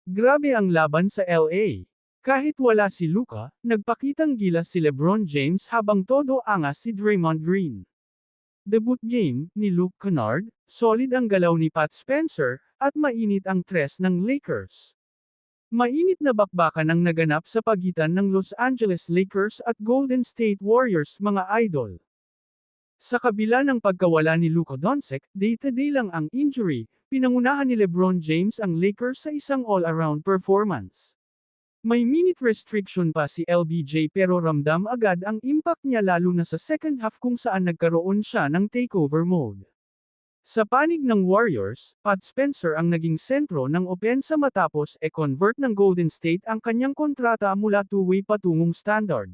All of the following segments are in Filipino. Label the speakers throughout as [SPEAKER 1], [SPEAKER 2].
[SPEAKER 1] Grabe ang laban sa LA. Kahit wala si Luka, nagpakitang gilas si LeBron James habang todo angas si Draymond Green. Debut game ni Luke Kennard, solid ang galaw ni Pat Spencer, at mainit ang tres ng Lakers. Mainit na bakbakan ang naganap sa pagitan ng Los Angeles Lakers at Golden State Warriors mga idol. Sa kabila ng pagkawala ni Luka Doncic, day-to-day lang ang injury, pinangunahan ni LeBron James ang Lakers sa isang all-around performance. May minute restriction pa si LBJ pero ramdam agad ang impact niya lalo na sa second half kung saan nagkaroon siya ng takeover mode. Sa panig ng Warriors, Pat Spencer ang naging sentro ng opensa matapos convert ng Golden State ang kanyang kontrata mula two-way patungong standard.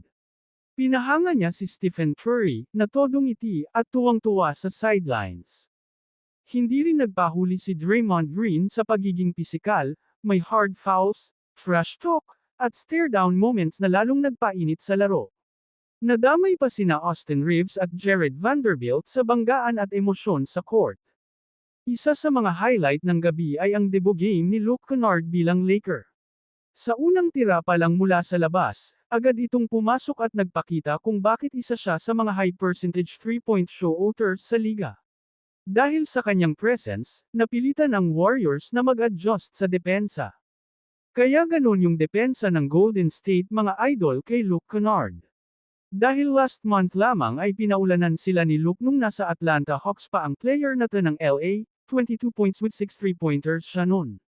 [SPEAKER 1] Pinahanga niya si Stephen Curry, na todong ngiti at tuwang-tuwa sa sidelines. Hindi rin nagpahuli si Draymond Green sa pagiging pisikal, may hard fouls, trash talk, at stare-down moments na lalong nagpainit sa laro. Nadamay pa sina Austin Reeves at Jared Vanderbilt sa banggaan at emosyon sa court. Isa sa mga highlight ng gabi ay ang debut game ni Luke Kennard bilang Laker. Sa unang tira pa lang mula sa labas, agad itong pumasok at nagpakita kung bakit isa siya sa mga high-percentage three-point shooters sa liga. Dahil sa kanyang presence, napilitan ang Warriors na mag-adjust sa depensa. Kaya ganon yung depensa ng Golden State mga idol kay Luke Kennard. Dahil last month lamang ay pinaulanan sila ni Luke nung nasa Atlanta Hawks pa ang player na to ng LA, 22 points with 6 3-pointers siya nun.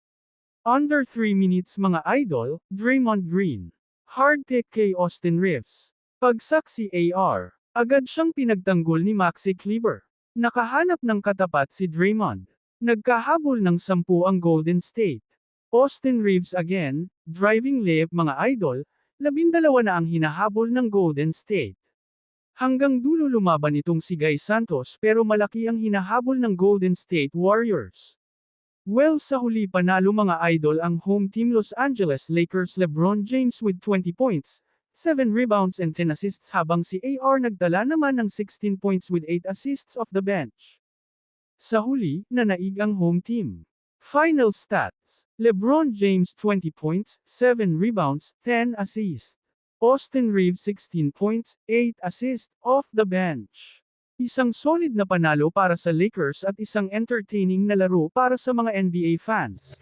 [SPEAKER 1] Under 3 minutes mga idol, Draymond Green. Hard pick kay Austin Reeves. Pagsak si AR. Agad siyang pinagtanggol ni Maxi Kleber. Nakahanap ng katapat si Draymond. Nagkahabol ng 10 ang Golden State. Austin Reeves again, driving layup mga idol, 12 na ang hinahabol ng Golden State. Hanggang dulo lumaban itong si Guy Santos pero malaki ang hinahabol ng Golden State Warriors. Well sa huli panalo mga idol ang home team Los Angeles Lakers LeBron James with 20 points, 7 rebounds and 10 assists habang si AR nagtala naman ng 16 points with 8 assists off the bench. Sa huli, nanaig ang home team. Final stats. LeBron James 20 points, 7 rebounds, 10 assists. Austin Reeves 16 points, 8 assists, off the bench. Isang solid na panalo para sa Lakers at isang entertaining na laro para sa mga NBA fans.